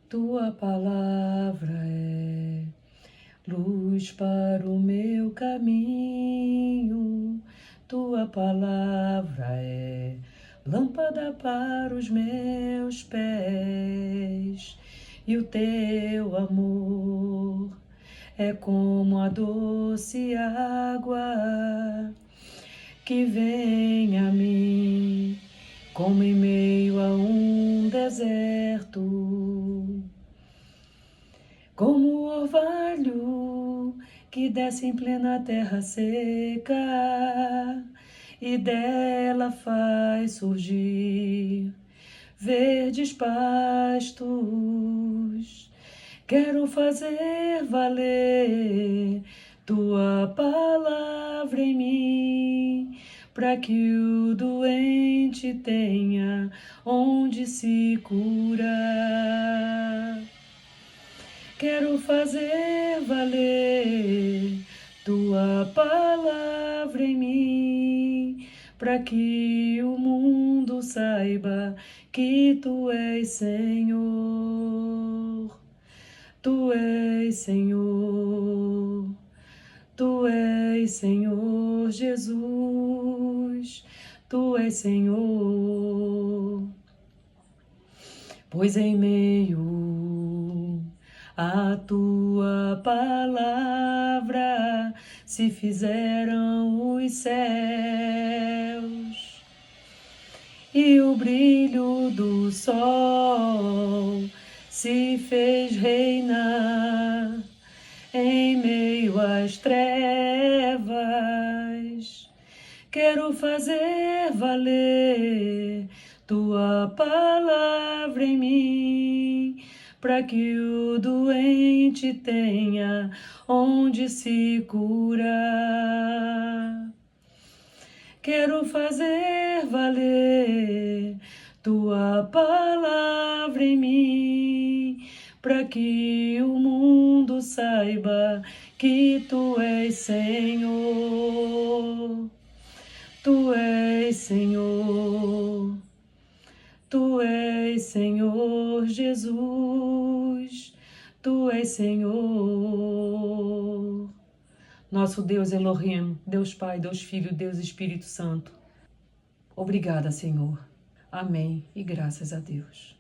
Tua palavra é luz para o meu caminho. Tua palavra é lâmpada para os meus pés. E o teu amor é como a doce água que vem a mim, como em meio a um deserto, como o orvalho que desce em plena terra seca e dela faz surgir verdes pastos. Quero fazer valer tua palavra em mim, para que o doente tenha onde se curar. Quero fazer valer tua palavra em mim, para que o mundo saiba que tu és Senhor. Tu és Senhor, Tu és Senhor Jesus, Tu és Senhor. Pois em meio à tua palavra se fizeram os céus e o brilho do sol se fez reinar em meio às trevas. Quero fazer valer tua palavra em mim, para que o doente tenha onde se curar. Quero fazer valer tua palavra em mim, para que o mundo saiba que tu és Senhor. Tu és Senhor. Tu és Senhor Jesus. Tu és Senhor. Nosso Deus Elohim, Deus Pai, Deus Filho, Deus Espírito Santo. Obrigada, Senhor. Amém e graças a Deus.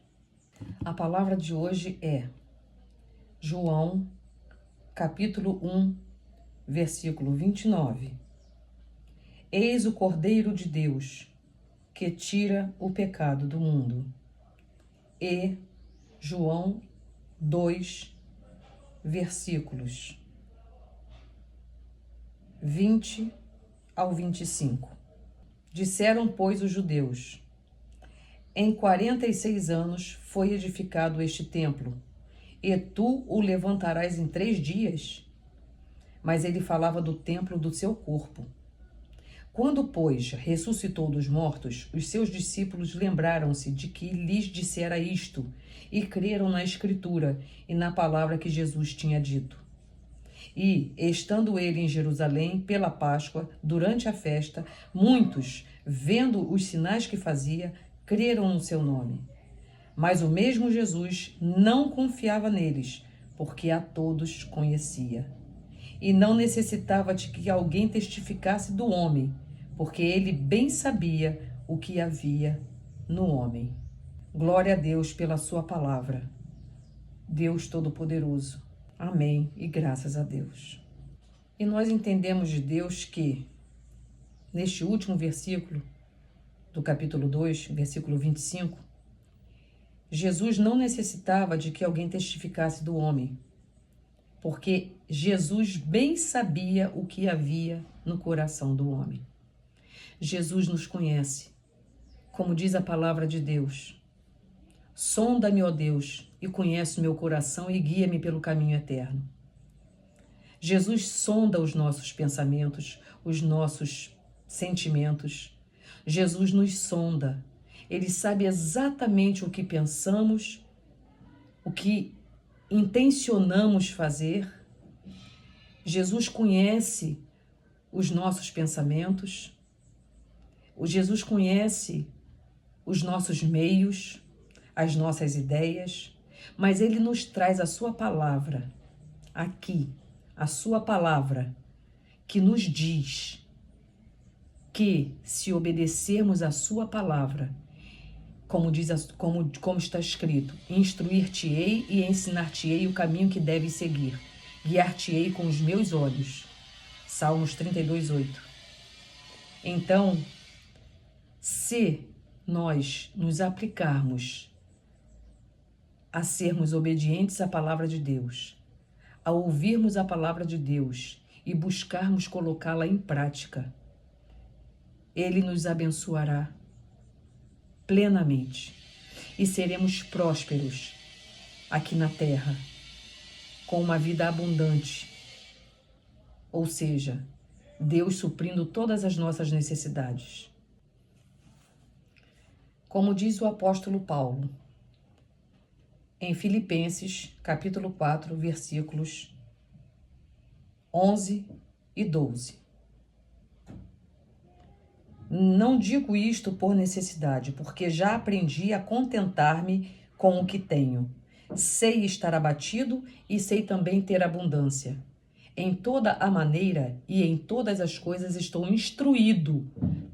A palavra de hoje é João, capítulo 1, versículo 29. Eis o Cordeiro de Deus, que tira o pecado do mundo. E João 2, versículos 20 ao 25. Disseram, pois, os judeus: em 46 anos foi edificado este templo, e tu o levantarás em 3 dias? Mas ele falava do templo do seu corpo. Quando, pois, ressuscitou dos mortos, os seus discípulos lembraram-se de que lhes dissera isto, e creram na Escritura e na palavra que Jesus tinha dito. E, estando ele em Jerusalém pela Páscoa, durante a festa, muitos, vendo os sinais que fazia, creram no seu nome. Mas o mesmo Jesus não confiava neles, porque a todos conhecia. E não necessitava de que alguém testificasse do homem, porque ele bem sabia o que havia no homem. Glória a Deus pela sua palavra. Deus Todo-Poderoso. Amém e graças a Deus. E nós entendemos de Deus que, neste último versículo do capítulo 2, versículo 25, Jesus não necessitava de que alguém testificasse do homem, porque Jesus bem sabia o que havia no coração do homem. Jesus nos conhece, como diz a palavra de Deus. Sonda-me, ó Deus, e conhece o meu coração e guia-me pelo caminho eterno. Jesus sonda os nossos pensamentos, os nossos sentimentos. Jesus nos sonda. Ele sabe exatamente o que pensamos, o que intencionamos fazer. Jesus conhece os nossos pensamentos. O Jesus conhece os nossos meios, as nossas ideias. Mas ele nos traz a sua palavra aqui, a sua palavra, que nos diz que se obedecermos a sua palavra, como está escrito, instruir-te-ei e ensinar-te-ei o caminho que deves seguir, guiar-te-ei com os meus olhos. Salmos 32:8. Então, se nós nos aplicarmos a sermos obedientes à palavra de Deus, a ouvirmos a palavra de Deus e buscarmos colocá-la em prática, Ele nos abençoará plenamente e seremos prósperos aqui na terra, com uma vida abundante, ou seja, Deus suprindo todas as nossas necessidades. Como diz o apóstolo Paulo, em Filipenses, capítulo 4, versículos 11 e 12. Não digo isto por necessidade, porque já aprendi a contentar-me com o que tenho. Sei estar abatido e sei também ter abundância. Em toda a maneira e em todas as coisas estou instruído,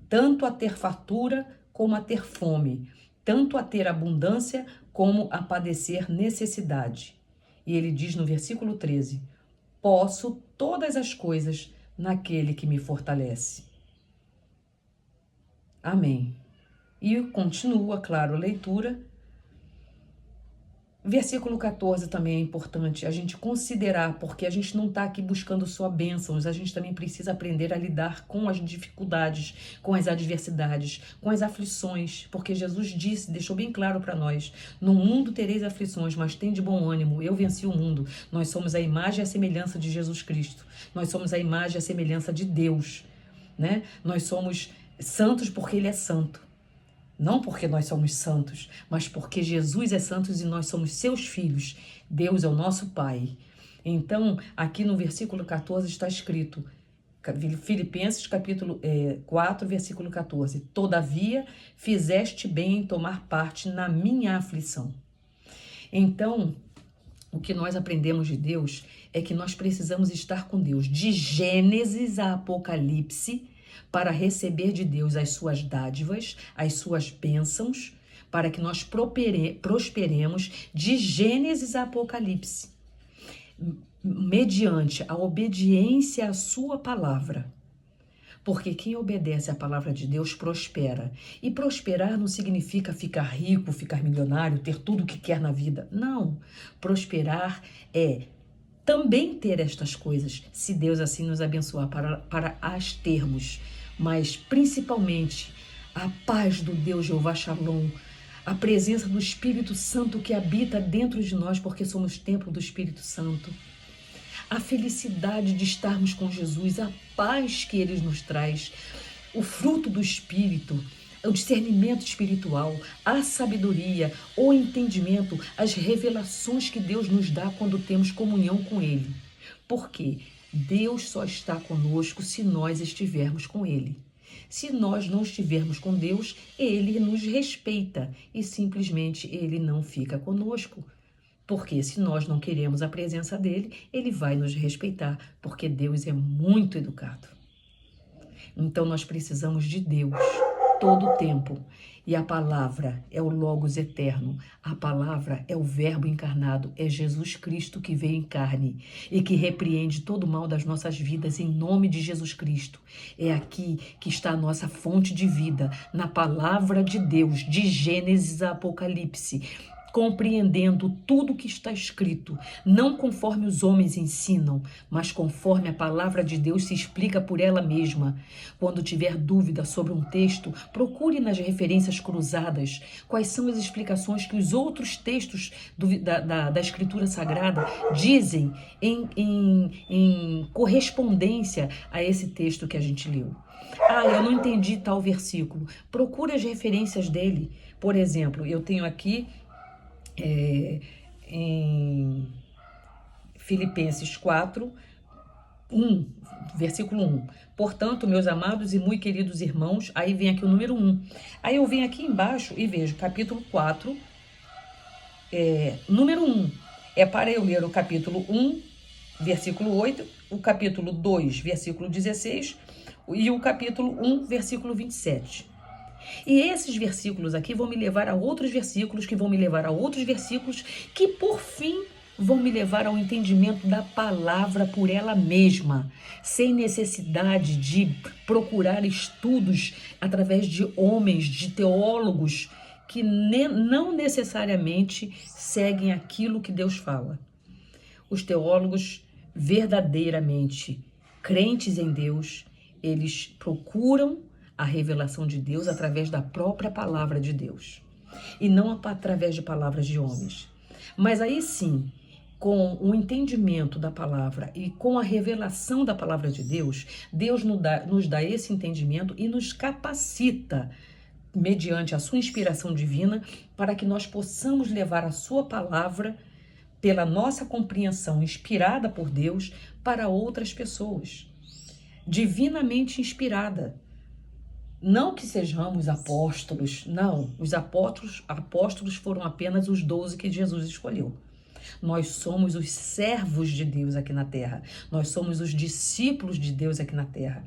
tanto a ter fartura como a ter fome, tanto a ter abundância como a padecer necessidade. E ele diz no versículo 13, posso todas as coisas naquele que me fortalece. Amém. E continua, claro, a leitura. Versículo 14 também é importante a gente considerar, porque a gente não está aqui buscando só bênçãos, a gente também precisa aprender a lidar com as dificuldades, com as adversidades, com as aflições, porque Jesus disse, deixou bem claro para nós, no mundo tereis aflições, mas tem de bom ânimo, eu venci o mundo. Nós somos a imagem e a semelhança de Jesus Cristo, nós somos a imagem e a semelhança de Deus, né? Nós somos santos porque Ele é santo. Não porque nós somos santos, mas porque Jesus é santo e nós somos seus filhos. Deus é o nosso Pai. Então, aqui no versículo 14 está escrito, Filipenses capítulo 4, versículo 14. Todavia, fizeste bem em tomar parte na minha aflição. Então, o que nós aprendemos de Deus é que nós precisamos estar com Deus. De Gênesis a Apocalipse, para receber de Deus as suas dádivas, as suas bênçãos, para que nós prosperemos de Gênesis a Apocalipse, mediante a obediência à sua palavra. Porque quem obedece à palavra de Deus prospera. E prosperar não significa ficar rico, ficar milionário, ter tudo o que quer na vida. Não. Prosperar é também ter estas coisas, se Deus assim nos abençoar, para as termos. Mas principalmente a paz do Deus Jeová Shalom, a presença do Espírito Santo que habita dentro de nós, porque somos templo do Espírito Santo, a felicidade de estarmos com Jesus, a paz que Ele nos traz, o fruto do Espírito, o discernimento espiritual, a sabedoria, o entendimento, as revelações que Deus nos dá quando temos comunhão com Ele. Por quê? Deus só está conosco se nós estivermos com Ele. Se nós não estivermos com Deus, Ele nos respeita e simplesmente Ele não fica conosco. Porque se nós não queremos a presença dEle, Ele vai nos respeitar, porque Deus é muito educado. Então nós precisamos de Deus todo o tempo. E a palavra é o Logos eterno. A palavra é o Verbo encarnado. É Jesus Cristo que veio em carne e que repreende todo o mal das nossas vidas em nome de Jesus Cristo. É aqui que está a nossa fonte de vida, na palavra de Deus, de Gênesis a Apocalipse, compreendendo tudo que está escrito, não conforme os homens ensinam, mas conforme a palavra de Deus se explica por ela mesma. Quando tiver dúvida sobre um texto, procure nas referências cruzadas quais são as explicações que os outros textos da Escritura Sagrada dizem em correspondência a esse texto que a gente leu. Eu não entendi tal versículo. Procure as referências dele. Por exemplo, eu tenho aqui em Filipenses 4, 1, versículo 1. Portanto, meus amados e muito queridos irmãos, aí vem aqui o número 1. Aí eu venho aqui embaixo e vejo capítulo 4 número 1 é para eu ler o capítulo 1, versículo 8, o capítulo 2, versículo 16 e o capítulo 1, versículo 27. E esses versículos aqui vão me levar a outros versículos, que vão me levar a outros versículos, que por fim vão me levar ao entendimento da palavra por ela mesma, sem necessidade de procurar estudos através de homens, de teólogos, que não necessariamente seguem aquilo que Deus fala. Os teólogos verdadeiramente crentes em Deus, eles procuram a revelação de Deus através da própria palavra de Deus e não através de palavras de homens. Mas aí sim, com o entendimento da palavra e com a revelação da palavra de Deus, Deus nos dá esse entendimento e nos capacita, mediante a sua inspiração divina, para que nós possamos levar a sua palavra, pela nossa compreensão inspirada por Deus, para outras pessoas. Divinamente inspirada. Não que sejamos apóstolos, não. Os apóstolos foram apenas os 12 que Jesus escolheu. Nós somos os servos de Deus aqui na terra. Nós somos os discípulos de Deus aqui na terra.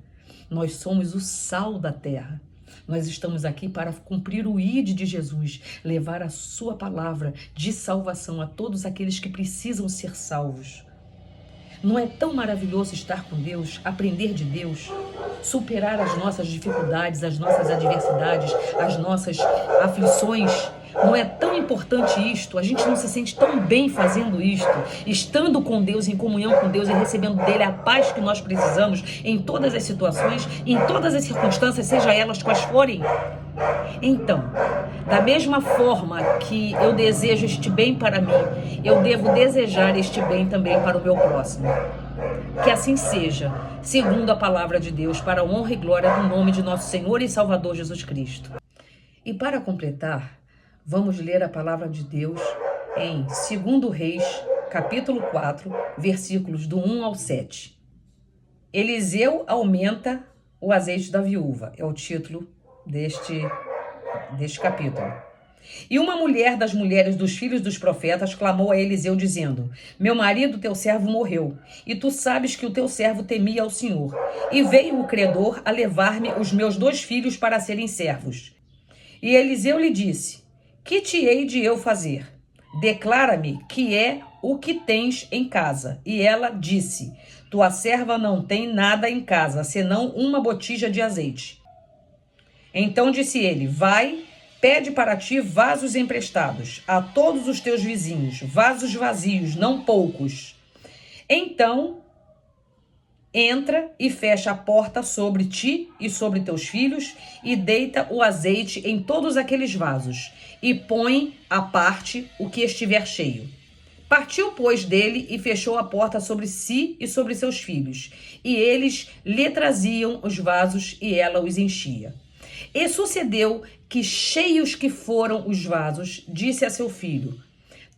Nós somos o sal da terra. Nós estamos aqui para cumprir o ID de Jesus, levar a sua palavra de salvação a todos aqueles que precisam ser salvos. Não é tão maravilhoso estar com Deus, aprender de Deus, superar as nossas dificuldades, as nossas adversidades, as nossas aflições? Não é tão importante isto? A gente não se sente tão bem fazendo isto, estando com Deus, em comunhão com Deus e recebendo dele a paz que nós precisamos em todas as situações, em todas as circunstâncias, seja elas quais forem? Então, da mesma forma que eu desejo este bem para mim, eu devo desejar este bem também para o meu próximo. Que assim seja, segundo a palavra de Deus, para a honra e glória do nome de nosso Senhor e Salvador Jesus Cristo. E para completar, vamos ler a palavra de Deus em 2 Reis, capítulo 4, versículos do 1 ao 7. Eliseu aumenta o azeite da viúva, é o título deste capítulo. E uma mulher das mulheres dos filhos dos profetas clamou a Eliseu dizendo: meu marido, teu servo, morreu, e tu sabes que o teu servo temia ao Senhor. E veio o credor a levar-me os meus 2 filhos para serem servos. E Eliseu lhe disse: que te hei de eu fazer? Declara-me que é o que tens em casa. E ela disse: tua serva não tem nada em casa, senão uma botija de azeite. Então disse ele: vai, pede para ti vasos emprestados a todos os teus vizinhos, vasos vazios, não poucos. Então entra e fecha a porta sobre ti e sobre teus filhos, e deita o azeite em todos aqueles vasos, e põe à parte o que estiver cheio. Partiu, pois, dele e fechou a porta sobre si e sobre seus filhos, e eles lhe traziam os vasos e ela os enchia. E sucedeu que, cheios que foram os vasos, disse a seu filho: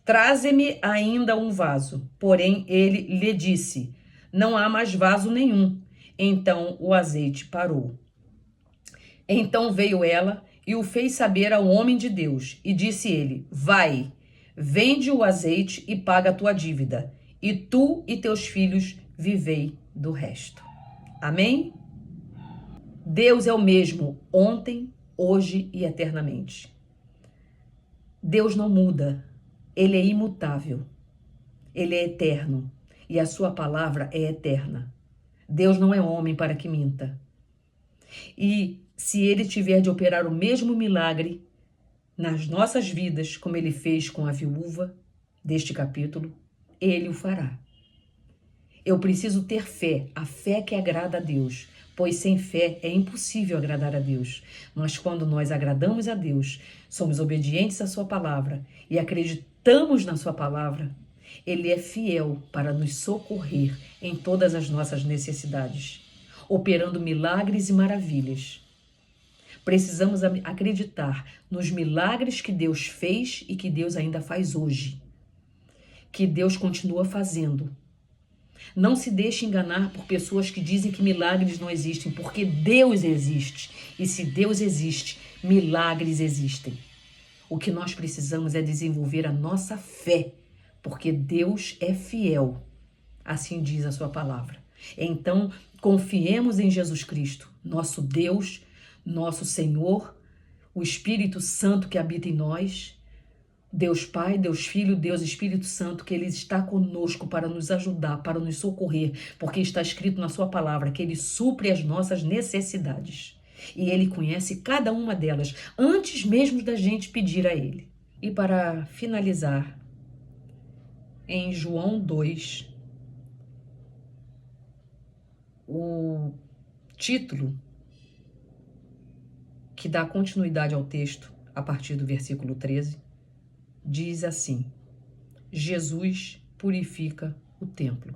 traze-me ainda um vaso. Porém ele lhe disse: não há mais vaso nenhum. Então o azeite parou. Então veio ela e o fez saber ao homem de Deus, e disse ele: vai, vende o azeite e paga a tua dívida, e tu e teus filhos vivei do resto. Amém? Deus é o mesmo ontem, hoje e eternamente. Deus não muda, ele é imutável, ele é eterno e a sua palavra é eterna. Deus não é homem para que minta. E se ele tiver de operar o mesmo milagre nas nossas vidas, como ele fez com a viúva deste capítulo, ele o fará. Eu preciso ter fé, a fé que agrada a Deus, pois sem fé é impossível agradar a Deus. Mas quando nós agradamos a Deus, somos obedientes à sua palavra e acreditamos na sua palavra, ele é fiel para nos socorrer em todas as nossas necessidades, operando milagres e maravilhas. Precisamos acreditar nos milagres que Deus fez e que Deus ainda faz hoje, que Deus continua fazendo. Não se deixe enganar por pessoas que dizem que milagres não existem, porque Deus existe. E se Deus existe, milagres existem. O que nós precisamos é desenvolver a nossa fé, porque Deus é fiel. Assim diz a sua palavra. Então, confiemos em Jesus Cristo, nosso Deus, nosso Senhor, o Espírito Santo que habita em nós, Deus Pai, Deus Filho, Deus Espírito Santo, que Ele está conosco para nos ajudar, para nos socorrer, porque está escrito na sua palavra que Ele supre as nossas necessidades. E Ele conhece cada uma delas, antes mesmo da gente pedir a Ele. E para finalizar, em João 2, o título que dá continuidade ao texto, a partir do versículo 13, diz assim: Jesus purifica o templo.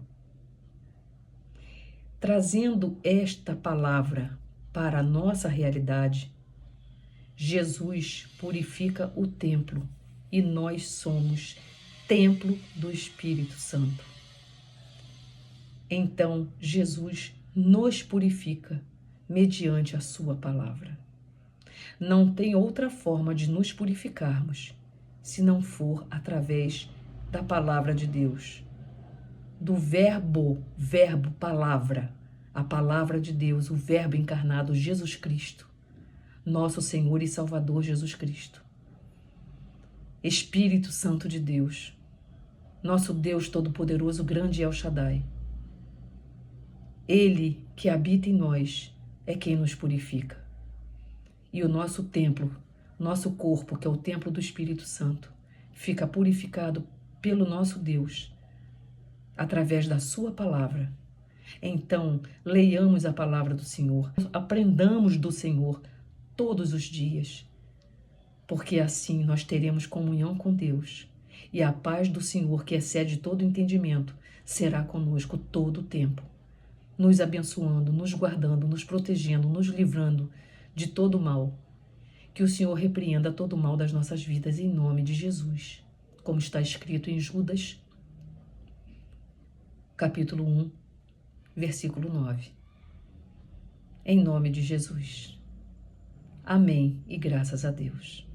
Trazendo esta palavra para a nossa realidade, Jesus purifica o templo e nós somos templo do Espírito Santo. Então, Jesus nos purifica mediante a sua palavra. Não tem outra forma de nos purificarmos se não for através da palavra de Deus, do verbo, palavra, a palavra de Deus, o verbo encarnado, Jesus Cristo, nosso Senhor e Salvador Jesus Cristo. Espírito Santo de Deus, nosso Deus Todo-Poderoso, grande El Shaddai. Ele que habita em nós é quem nos purifica. E o nosso templo, nosso corpo, que é o templo do Espírito Santo, fica purificado pelo nosso Deus, através da sua palavra. Então, leiamos a palavra do Senhor, aprendamos do Senhor todos os dias, porque assim nós teremos comunhão com Deus, e a paz do Senhor, que excede todo entendimento, será conosco todo o tempo, nos abençoando, nos guardando, nos protegendo, nos livrando de todo mal. Que o Senhor repreenda todo o mal das nossas vidas em nome de Jesus, como está escrito em Judas, capítulo 1, versículo 9. Em nome de Jesus. Amém e graças a Deus.